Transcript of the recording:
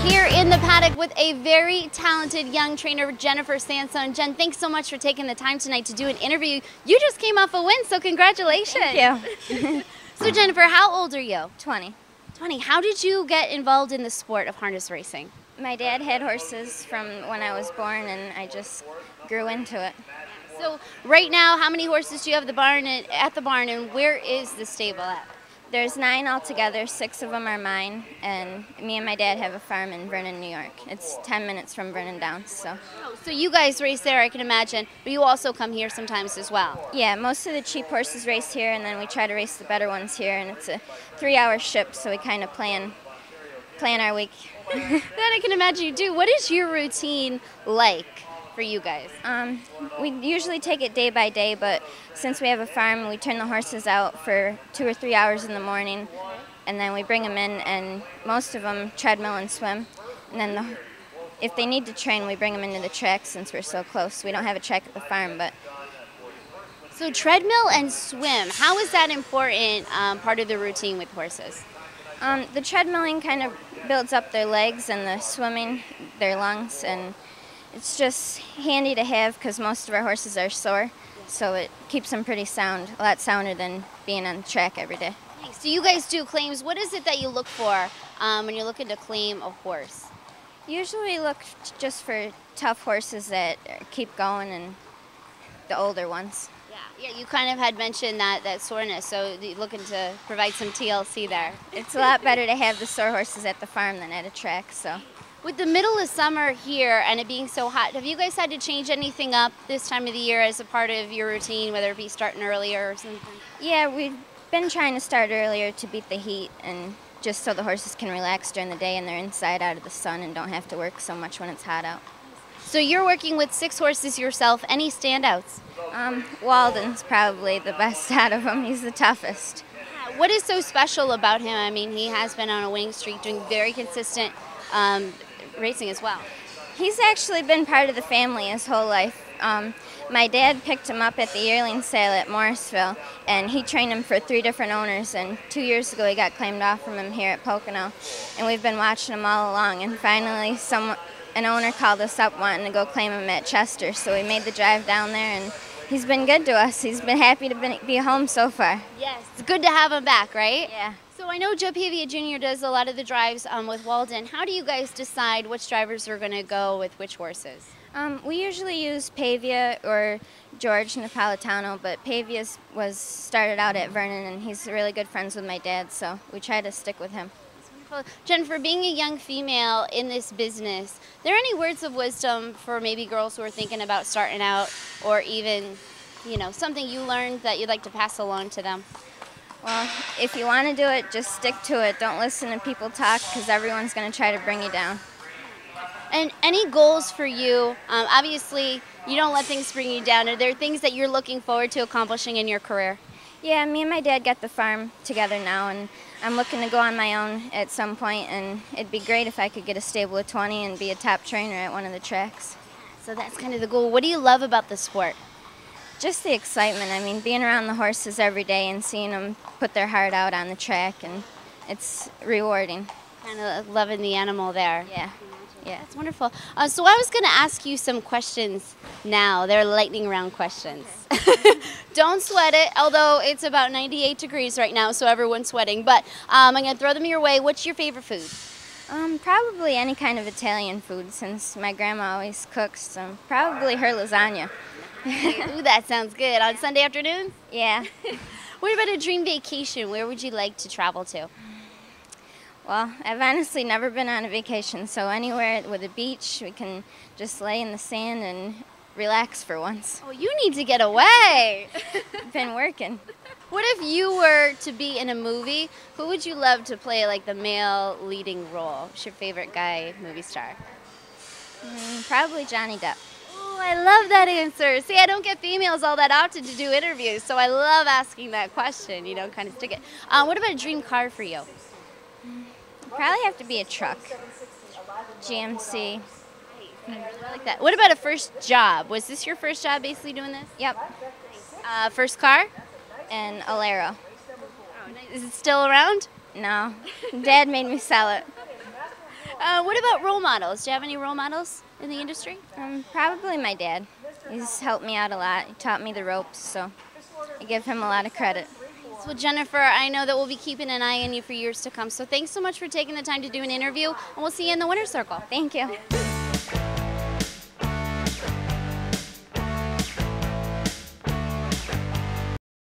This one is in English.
Here in the paddock with a very talented young trainer, Jennifer Sansone. Jen, thanks so much for taking the time tonight to do an interview. You just came off a win, so congratulations. Thank you. So Jennifer, how old are you? 20. 20. How did you get involved in the sport of harness racing? My dad had horses from when I was born, and I just grew into it. So right now, how many horses do you have at the barn, and where is the stable at? There's 9 altogether. 6 of them are mine, and me and my dad have a farm in Vernon, New York. It's 10 minutes from Vernon Downs, so. Oh, so you guys race there, I can imagine, but you also come here sometimes as well. Yeah, most of the cheap horses race here, and then we try to race the better ones here, and it's a 3-hour ship, so we kind of plan our week. That I can imagine you do. What is your routine like for you guys? We usually take it day by day, but since we have a farm, we turn the horses out for 2 or 3 hours in the morning, and then we bring them in, and most of them treadmill and swim. And then if they need to train, we bring them into the track since we're so close. We don't have a track at the farm, but. So treadmill and swim, how is that important part of the routine with horses? The treadmilling kind of builds up their legs, and the swimming, their lungs, and it's just handy to have because most of our horses are sore, so it keeps them pretty sound, a lot sounder than being on the track every day. So you guys do claims. What is it that you look for when you're looking to claim a horse? Usually look just for tough horses that keep going and the older ones. Yeah, you kind of had mentioned that soreness, so you're looking to provide some TLC there. It's a lot better to have the sore horses at the farm than at a track, so. With the middle of summer here and it being so hot, have you guys had to change anything up this time of the year as a part of your routine, whether it be starting earlier or something? Yeah, we've been trying to start earlier to beat the heat and just so the horses can relax during the day and they're inside out of the sun and don't have to work so much when it's hot out. So you're working with 6 horses yourself. Any standouts? Walden's probably the best out of them. He's the toughest. What is so special about him? I mean, he has been on a winning streak, doing very consistent racing as well. He's actually been part of the family his whole life. My dad picked him up at the yearling sale at Morrisville, and he trained him for 3 different owners, and 2 years ago he got claimed off from him here at Pocono, and we've been watching him all along, and finally an owner called us up wanting to go claim him at Chester, so we made the drive down there, and he's been good to us. He's been happy to be home so far. Yes, it's good to have him back, right? Yeah. So I know Joe Pavia Jr. does a lot of the drives with Walden. How do you guys decide which drivers are going to go with which horses? We usually use Pavia or George Napolitano, but Pavia was started out at Vernon, and he's really good friends with my dad, so we try to stick with him. Jennifer, being a young female in this business, are there any words of wisdom for maybe girls who are thinking about starting out, or even, something you learned that you'd like to pass along to them? Well, if you want to do it, just stick to it. Don't listen to people talk because everyone's going to try to bring you down. And any goals for you? Obviously, you don't let things bring you down. Are there things that you're looking forward to accomplishing in your career? Yeah, me and my dad got the farm together now, and I'm looking to go on my own at some point, and it'd be great if I could get a stable of 20 and be a top trainer at one of the tracks. So that's kind of the goal. What do you love about the sport? Just the excitement. I mean, being around the horses every day and seeing them put their heart out on the track, and it's rewarding. Kind of loving the animal there. Yeah. Yeah. That's wonderful. So I was going to ask you some questions now. They're lightning round questions. Don't sweat it, although it's about 98 degrees right now, so everyone's sweating. But I'm going to throw them your way. What's your favorite food? Probably any kind of Italian food, since my grandma always cooks. So probably her lasagna. Ooh, that sounds good. On Sunday afternoon? Yeah. What about a dream vacation? Where would you like to travel to? Well, I've honestly never been on a vacation, so anywhere with a beach, we can just lay in the sand and relax for once. Oh, you need to get away. Been working. What if you were to be in a movie? Who would you love to play like the male leading role? Who's your favorite guy movie star? Probably Johnny Depp. Oh, I love that answer. See, I don't get females all that often to do interviews, so I love asking that question, kind of stick it. What about a dream car for you? Probably have to be a truck. GMC. I like that. What about a first job? Was this your first job basically doing this? Yep. First car? An Alero. Oh, nice. Is it still around? No. Dad made me sell it. What about role models? Do you have any role models in the industry? Probably my dad. He's helped me out a lot. He taught me the ropes, so I give him a lot of credit. Well, Jennifer, I know that we'll be keeping an eye on you for years to come. So thanks so much for taking the time to do an interview, and we'll see you in the winner's circle. Thank you.